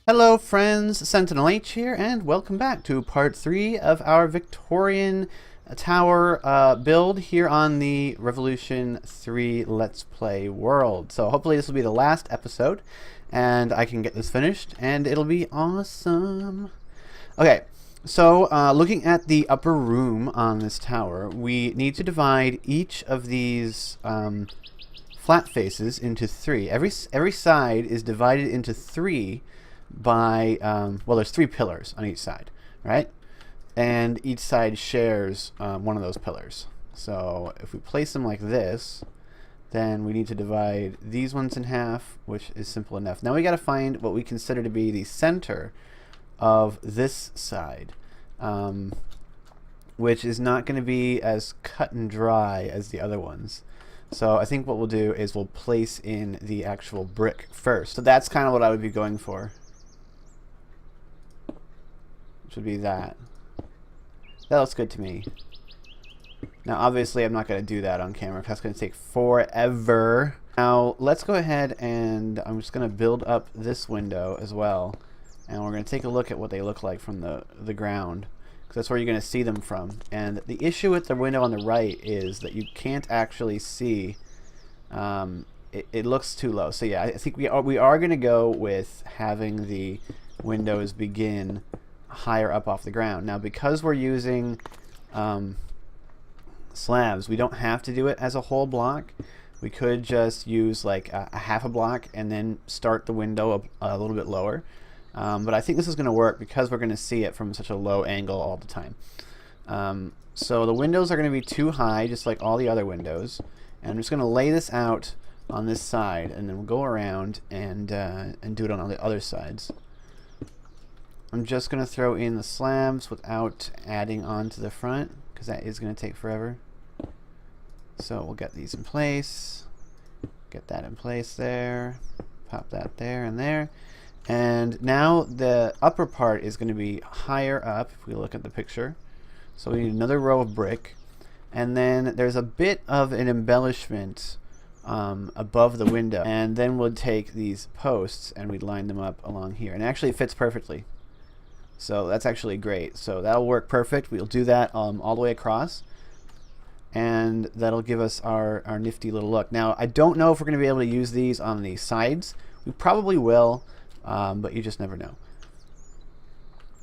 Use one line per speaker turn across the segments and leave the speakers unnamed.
Hello friends, SentinalH here, and welcome back to part 3 of our Victorian tower build here on the Revolution 3 Let's Play world. So hopefully this will be the last episode, and I can get this finished, and it'll be awesome. Okay, so looking at the upper room on this tower, we need to divide each of these flat faces into 3. Every side is divided into 3 by, well, there's 3 pillars on each side, right? And each side shares one of those pillars. So if we place them like this, then we need to divide these ones in half, which is simple enough. Now we got to find what we consider to be the center of this side, which is not going to be as cut and dry as the other ones. So I think what we'll do is we'll place in the actual brick first. So that's kind of what I would be going for. Which would be that. That looks good to me. Now obviously I'm not going to do that on camera because that's going to take forever. Now let's go ahead and I'm just going to build up this window as well. And we're going to take a look at what they look like from the ground, because that's where you're going to see them from. And the issue with the window on the right is that you can't actually see. It looks too low. So yeah, I think we are going to go with having the windows begin higher up off the ground. Now because we're using slabs, we don't have to do it as a whole block. We could just use like a half a block and then start the window a little bit lower. But I think this is going to work because we're going to see it from such a low angle all the time. So the windows are going to be too high, just like all the other windows. And I'm just going to lay this out on this side, and then we'll go around and do it on all the other sides. I'm just going to throw in the slabs without adding on to the front, because that is going to take forever. So we'll get these in place. Get that in place there. Pop that there and there. And now the upper part is going to be higher up if we look at the picture. So we need another row of brick. And then there's a bit of an embellishment above the window. And then we'll take these posts and we'd line them up along here. And actually it fits perfectly. So that's actually great. So that'll work perfect. We'll do that all the way across. And that'll give us our nifty little look. Now I don't know if we're going to be able to use these on the sides. We probably will. But you just never know.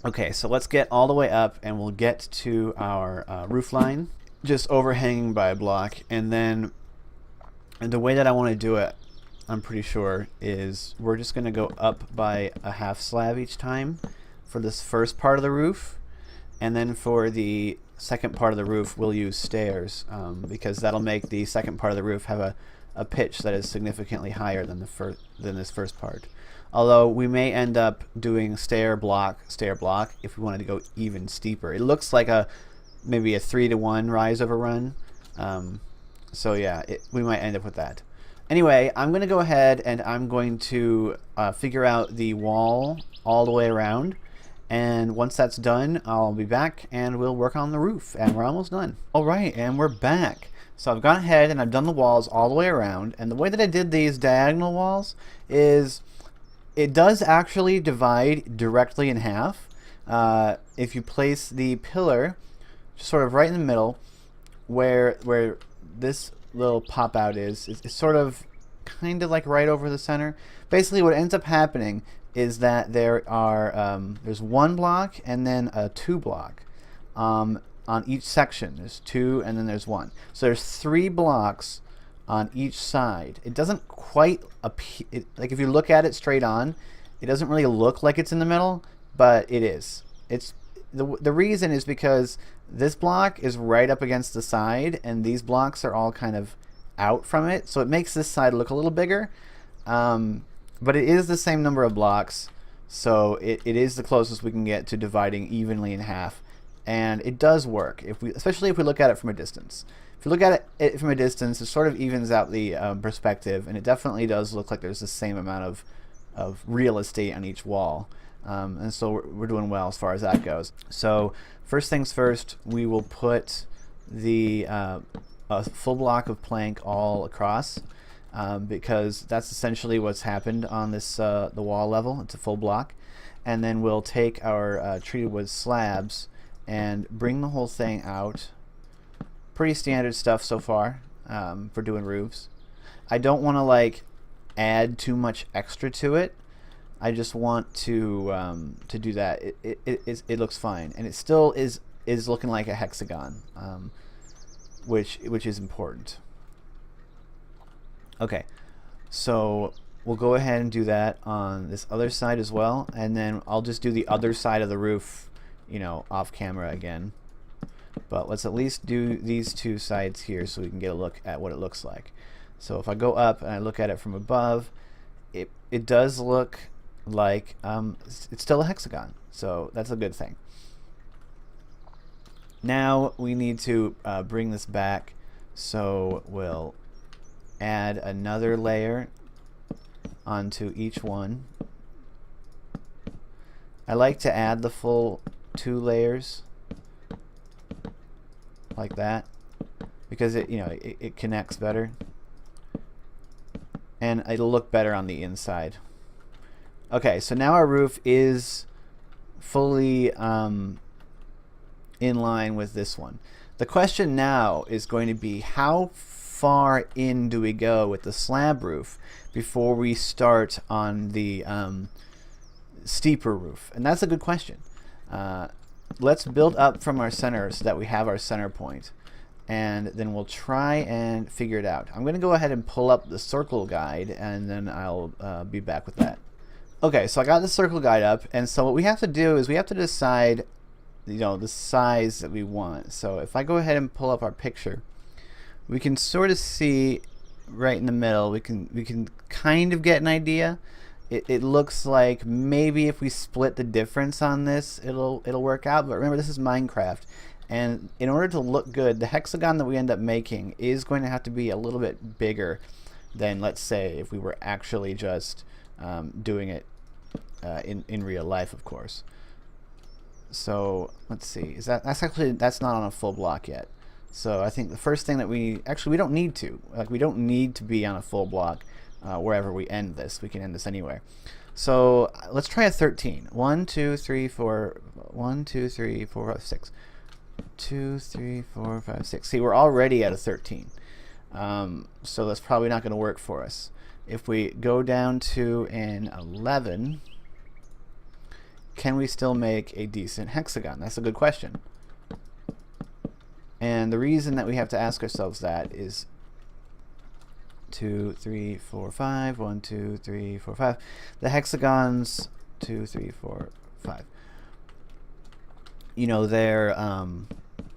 Okay, so let's get all the way up and we'll get to our roof line, just overhanging by a block. And then the way that I want to do it, I'm pretty sure, is we're just going to go up by a half slab each time for this first part of the roof. And then for the second part of the roof, we'll use stairs, because that'll make the second part of the roof have a pitch that is significantly higher than this first part. Although we may end up doing stair block if we wanted to go even steeper. It looks like maybe a 3-to-1 rise over run. So yeah, we might end up with that. Anyway, I'm going to go ahead and I'm going to figure out the wall all the way around. And once that's done, I'll be back and we'll work on the roof. And we're almost done. Alright, and we're back. So I've gone ahead and I've done the walls all the way around. And the way that I did these diagonal walls is it does actually divide directly in half. If you place the pillar just sort of right in the middle where this little pop out is, it's sort of kind of like right over the center. Basically what ends up happening is that there's 1 block and then a 2 block on each section. There's 2 and then there's 1. So there's 3 blocks on each side. It doesn't quite appear, like if you look at it straight on, it doesn't really look like it's in the middle, but it is. It's the reason is because this block is right up against the side and these blocks are all kind of out from it, so it makes this side look a little bigger, but it is the same number of blocks, so it is the closest we can get to dividing evenly in half. And it does work, especially if we look at it from a distance. If you look at it from a distance, it sort of evens out the perspective, and it definitely does look like there's the same amount of real estate on each wall. And so we're doing well as far as that goes. So first things first, we will put the a full block of plank all across. because that's essentially what's happened on this the wall level. It's a full block. And then we'll take our treated wood slabs and bring the whole thing out. Pretty standard stuff so far for doing roofs. I don't want to like add too much extra to it. I just want to do that. It looks fine, and it still is looking like a hexagon, which is important. Okay, so we'll go ahead and do that on this other side as well, and then I'll just do the other side of the roof, you know, off camera again. But let's at least do these two sides here so we can get a look at what it looks like. So if I go up and I look at it from above, it does look like it's still a hexagon, so that's a good thing. Now we need to bring this back, so we'll add another layer onto each one. I like to add the full 2 layers like that because it connects better and it'll look better on the inside. Okay, so now our roof is fully in line with this one. The question now is going to be, how far in do we go with the slab roof before we start on the steeper roof? And that's a good question. Let's build up from our center so that we have our center point, and then we'll try and figure it out. I'm going to go ahead and pull up the circle guide, and then I'll be back with that. Okay, so I got the circle guide up, and so what we have to do is we have to decide, the size that we want. So if I go ahead and pull up our picture, we can sort of see right in the middle. We can kind of get an idea. It looks like maybe if we split the difference on this, it'll work out. But remember, this is Minecraft, and in order to look good, the hexagon that we end up making is going to have to be a little bit bigger than, let's say, if we were actually just doing it in real life, of course. So let's see. That's not on a full block yet. So I think the first thing that we don't need to be on a full block wherever we end this. We can end this anywhere. So let's try a 13. 1, 2, 3, 4. 1, 2, 3, 4, 5, 6. 2, 3, 4, 5, 6. See, we're already at a 13. So that's probably not going to work for us. If we go down to an 11, can we still make a decent hexagon? That's a good question. And the reason that we have to ask ourselves that is 2, 3, 4, 5. 1, 2, 3, 4, 5. The hexagons 2, 3, 4, 5.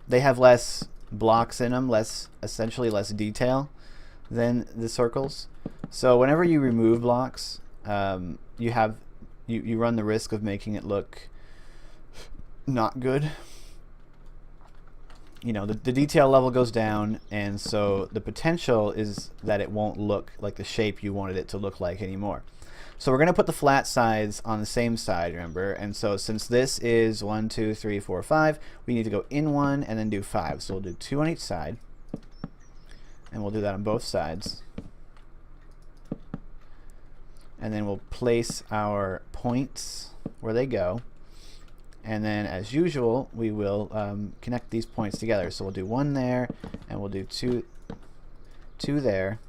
They have less blocks in them, essentially less detail than the circles. So whenever you remove blocks, you run the risk of making it look not good. The detail level goes down, and so the potential is that it won't look like the shape you wanted it to look like anymore. So we're going to put the flat sides on the same side, remember? And so since this is 1, 2, 3, 4, 5, we need to go in 1 and then do 5. So we'll do 2 on each side, and we'll do that on both sides. And then we'll place our points where they go. And then, as usual, we will connect these points together. So we'll do 1 there, and we'll do 2 there,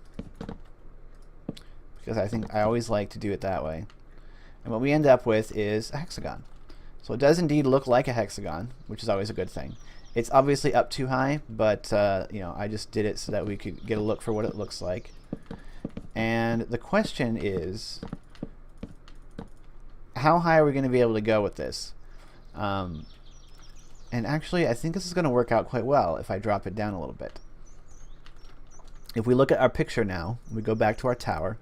because I always like to do it that way. And what we end up with is a hexagon. So it does indeed look like a hexagon, which is always a good thing. It's obviously up too high, but I just did it so that we could get a look for what it looks like. And the question is, how high are we going to be able to go with this? And actually, I think this is going to work out quite well if I drop it down a little bit. If we look at our picture now, we go back to our tower.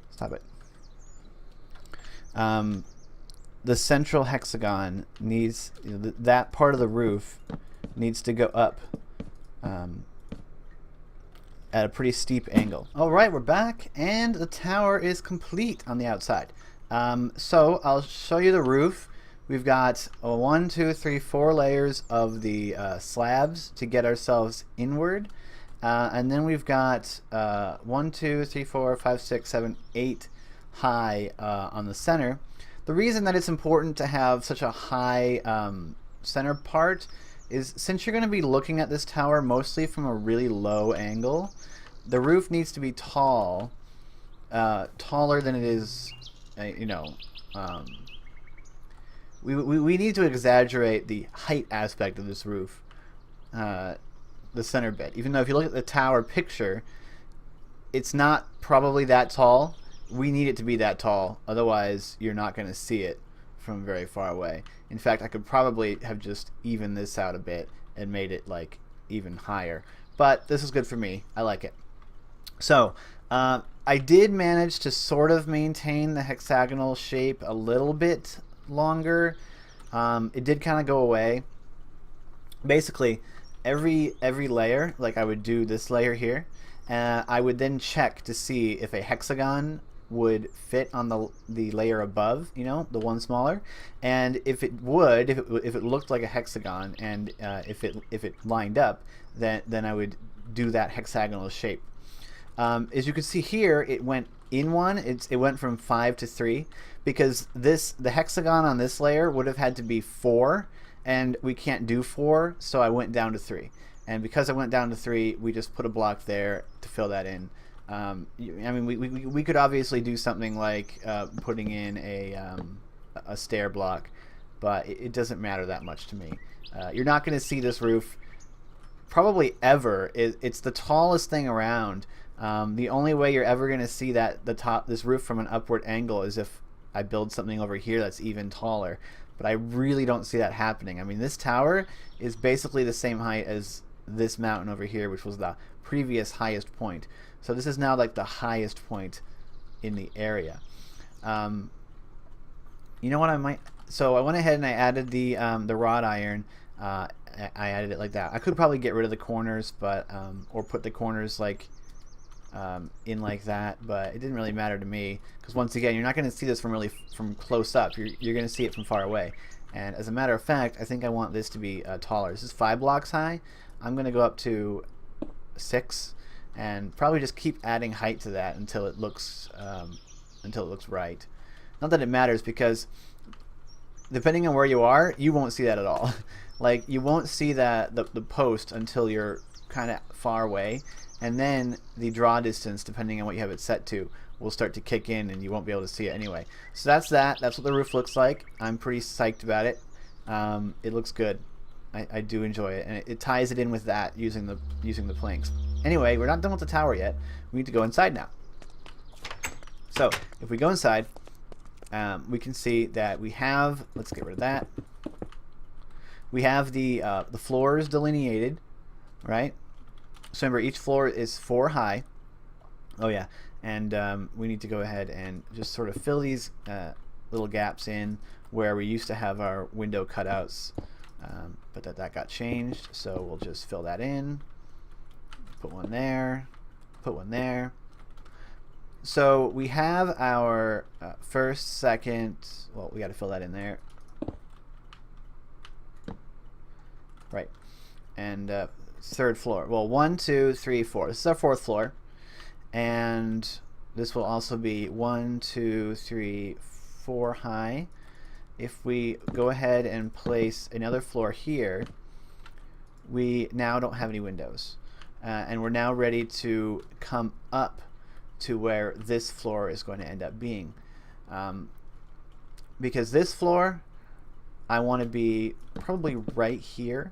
Stop it. The central hexagon needs, that part of the roof needs to go up at a pretty steep angle. All right, we're back, and the tower is complete on the outside. So I'll show you the roof. We've got 1, 2, 3, 4 layers of the slabs to get ourselves inward, And then we've got 1, 2, 3, 4, 5, 6, 7, 8 high on the center. The reason that it's important to have such a high center part is since you're going to be looking at this tower mostly from a really low angle, the roof needs to be tall, taller than it is, we need to exaggerate the height aspect of this roof, the center bit. Even though if you look at the tower picture, it's not probably that tall. We need it to be that tall, otherwise you're not going to see it from very far away. In fact, I could probably have just evened this out a bit and made it like even higher. But this is good for me. I like it. So I did manage to sort of maintain the hexagonal shape a little bit longer. It did kind of go away. Basically, every layer, like I would do this layer here, I would then check to see if a hexagon would fit on the layer above, the one smaller, and if it would, if it looked like a hexagon, and if it lined up, then I would do that hexagonal shape. As you can see here, it went in one. It went from 5 to 3 because the hexagon on this layer would have had to be 4, and we can't do 4, so I went down to 3. And because I went down to 3, we just put a block there to fill that in. I mean, we could obviously do something like putting in a stair block, but it doesn't matter that much to me. You're not going to see this roof probably ever. It's the tallest thing around. The only way you're ever going to see this roof from an upward angle is if I build something over here that's even taller. But I really don't see that happening. I mean, this tower is basically the same height as this mountain over here, which was the previous highest point. So this is now like the highest point in the area. You know what I might? So I went ahead and I added the wrought iron. I added it like that. I could probably get rid of the corners, but or put the corners like in like that, but it didn't really matter to me because once again, you're not going to see this from close up. You're going to see it from far away. And as a matter of fact, I think I want this to be taller. This is 5 blocks high. I'm going to go up to 6 and probably just keep adding height to that until it looks right. Not that it matters, because depending on where you are, you won't see that at all. Like, you won't see that the post until you're kind of far away, and then the draw distance, depending on what you have it set to, will start to kick in and you won't be able to see it anyway. So that's what the roof looks like. I'm pretty psyched about it. It looks good. I do enjoy it, and it ties it in with that using the planks. Anyway, we're not done with the tower yet. We need to go inside now. So if we go inside, we can see that we have, let's get rid of that. We have the floors delineated, right? So remember, each floor is 4 high. Oh yeah, and we need to go ahead and just sort of fill these little gaps in where we used to have our window cutouts, but that got changed. So we'll just fill that in. Put one there. Put one there. So we have our first, second. Well, we got to fill that in there. Right, and third floor. Well, 1, 2, 3, 4. This is our 4th floor, and this will also be 1, 2, 3, 4 high. If we go ahead and place another floor here, we now don't have any windows, and we're now ready to come up to where this floor is going to end up being, because this floor I want to be probably right here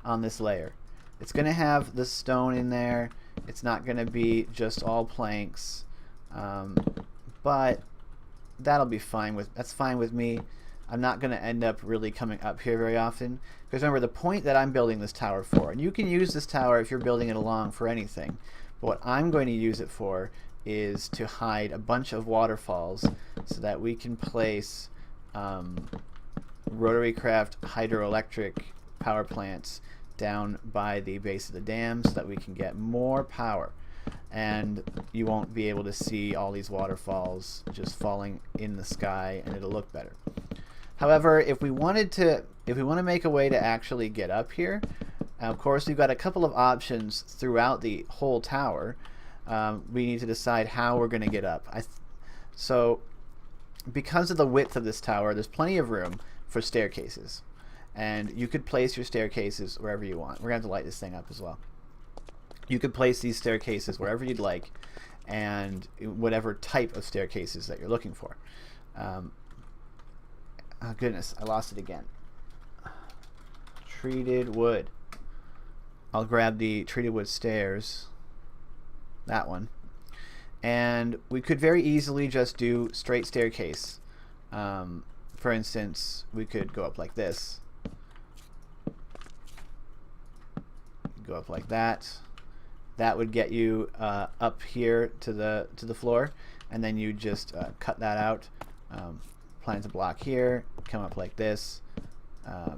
on this layer. It's going to have the stone in there. It's not going to be just all planks, but that'll be fine that's fine with me. I'm not going to end up really coming up here very often, because remember, the point that I'm building this tower for, and you can use this tower if you're building it along for anything, but what I'm going to use it for is to hide a bunch of waterfalls so that we can place rotary craft hydroelectric power plants down by the base of the dam so that we can get more power, and you won't be able to see all these waterfalls just falling in the sky, and it'll look better. However, if we want to make a way to actually get up here, Of course, we've got a couple of options throughout the whole tower. We need to decide how we're going to get up. So because of the width of this tower, there's plenty of room for staircases. And you could place your staircases wherever you want. We're going to have to light this thing up as well. You could place these staircases wherever you'd like, and whatever type of staircases that you're looking for. Oh goodness, I lost it again. Treated wood. I'll grab the treated wood stairs. That one. And we could very easily just do straight staircase. For instance, we could go up like this. Go up like that. That would get you up here to the floor, and then you just cut that out. Plant a block here. Come up like this.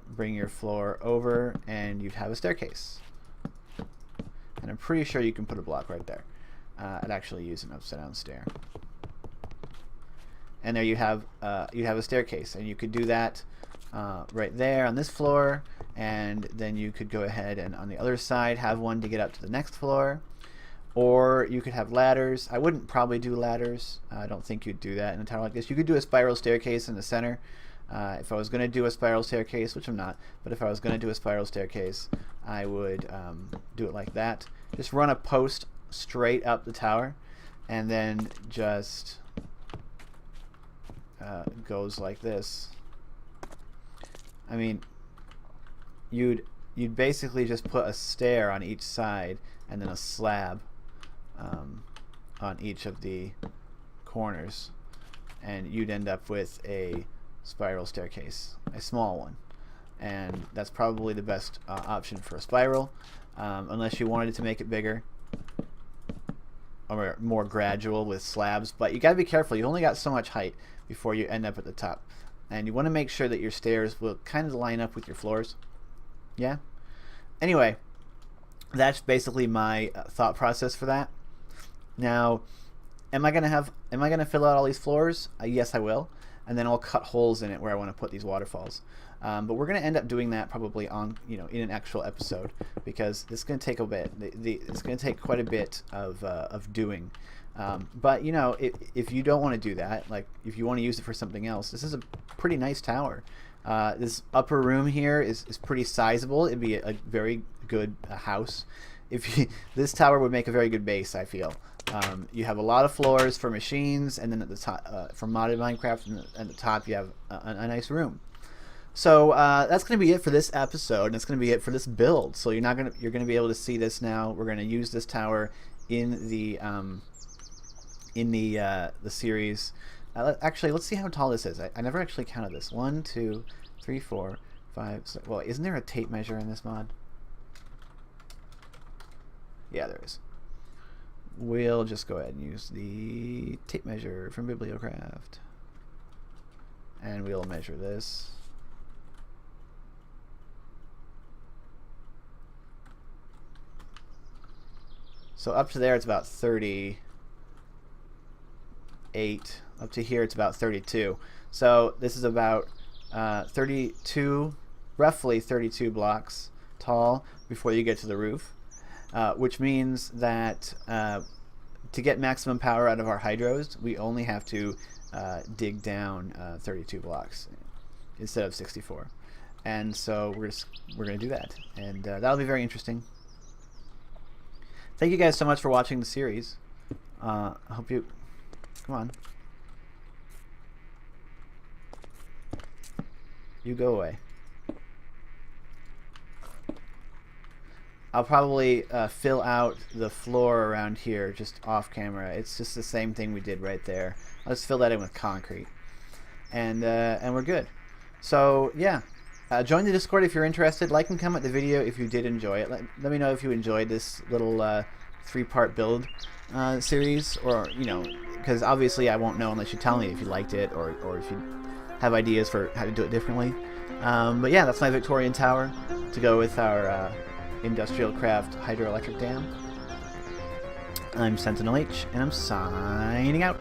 Bring your floor over, and you'd have a staircase. And I'm pretty sure you can put a block right there. I'd actually use an upside down stair. And there you have a staircase, and you could do that right there on this floor, and then you could go ahead and on the other side have one to get up to the next floor. Or you could have ladders. I wouldn't probably do ladders. I don't think you'd do that in a tower like this. You could do a spiral staircase in the center. If I was going to do a spiral staircase, which I'm not, but if I was going to do a spiral staircase, I would do it like that. Just run a post straight up the tower, and then just goes like this. I mean, you'd basically just put a stair on each side and then a slab on each of the corners, and you'd end up with a spiral staircase, a small one. And that's probably the best option for a spiral, unless you wanted to make it bigger or more gradual with slabs. But you gotta be careful. You only got so much height before you end up at the top, and you want to make sure that your stairs will kind of line up with your floors. Yeah. Anyway, that's basically my thought process for that. Now, am I gonna fill out all these floors? Yes, I will, and then I'll cut holes in it where I want to put these waterfalls. But we're going to end up doing that probably on, in an actual episode, because this is going to take a bit. It's going to take quite a bit of doing. But if you don't want to do that, like if you want to use it for something else, this is a pretty nice tower. This upper room here is pretty sizable. It'd be a very good house. This tower would make a very good base, I feel. You have a lot of floors for machines, and then at the top, for modded Minecraft, and at the top you have a nice room. So that's going to be it for this episode, and it's going to be it for this build. So you're going to be able to see this now. We're going to use this tower in the series. Actually, let's see how tall this is. I never actually counted this. 1, 2, 3, 4, 5, 6. Well, isn't there a tape measure in this mod? Yeah, there is. We'll just go ahead and use the tape measure from Bibliocraft, and we'll measure this. So up to there it's about 38. Up to here it's about 32. So this is about 32, roughly 32 blocks tall before you get to the roof. Which means that to get maximum power out of our hydros, we only have to dig down 32 blocks instead of 64. And so we're going to do that, and that'll be very interesting. Thank you guys so much for watching the series. I hope you... Come on. You go away. I'll probably fill out the floor around here just off camera. It's just the same thing we did right there. I'll just fill that in with concrete, and we're good. So yeah, join the Discord if you're interested. Like and comment the video if you did enjoy it. Let me know if you enjoyed this little 3-part build series, or because obviously I won't know unless you tell me if you liked it, or if you have ideas for how to do it differently. But yeah, that's my Victorian tower to go with our Industrial Craft Hydroelectric Dam. I'm SentinalH, and I'm signing out.